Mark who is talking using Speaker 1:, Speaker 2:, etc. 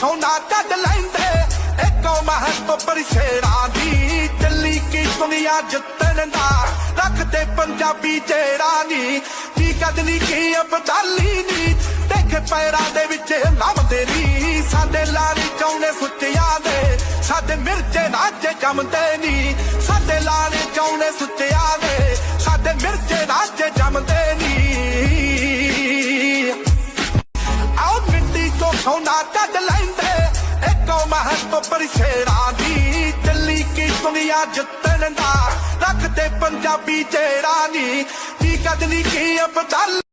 Speaker 1: ਸੋਨਾ ਕੱਢ ਲੈਂਦੇ ਇੱਕੋ ਮਹੱਤਵ ਪਰਸ਼ੇਰਾਂ ਦੀ ਚੱਲੀ ਕੀ ਦੁਨੀਆ ਜਿੱਤਣ ਦਾ ਰੱਖਦੇ ਪੰਜਾਬੀ ਜਿਹੜਾ ਨੀ ਕੀ ਕਦਨੀ ਕੀ ਅਬਦਾਲੀ ਨੀ ਦੇਖ ਪੈਰਾਂ ਦੇ ਵਿੱਚ ਨਮਦੇ ਨੀ ਸਾਡੇ ਲਾਲੀ ਚਾਉਣੇ ਸੁੱਚਿਆਂ ਦੇ ਸਾਡੇ ਮਿਰਚੇ ਨਾਚੇ ਜੰਮਦੇ ਨੀ ਸਾਡੇ ਲਾਲੀ ਚਾਉਣੇ ਸੁੱਚਿਆਂ ਦੇ ਸਾਡੇ ਮਿਰਚੇ ਨਾਚੇ ਜੰਮਦੇ ਨੀ ਆਓ ਮਿੱਟੀ ਤੋਂ ਸੋਨਾ ਕੱਢ ਲੈਂਦੇ ਇੱਕੋ ਮਹੱਤਵ ਪਰਸ਼ੇਰਾਂ ਦੀ ਚੱਲੀ ਕੀ ਦੁਨੀਆ ਜਿੱਤਣ ਦਾ ਰੱਖਦੇ ਪੰਜਾਬੀ ਜਿਹੜਾ ਨੀ ਕੀ ਕਦਨੀ ਕੀ ਅਬਦਾਲੀ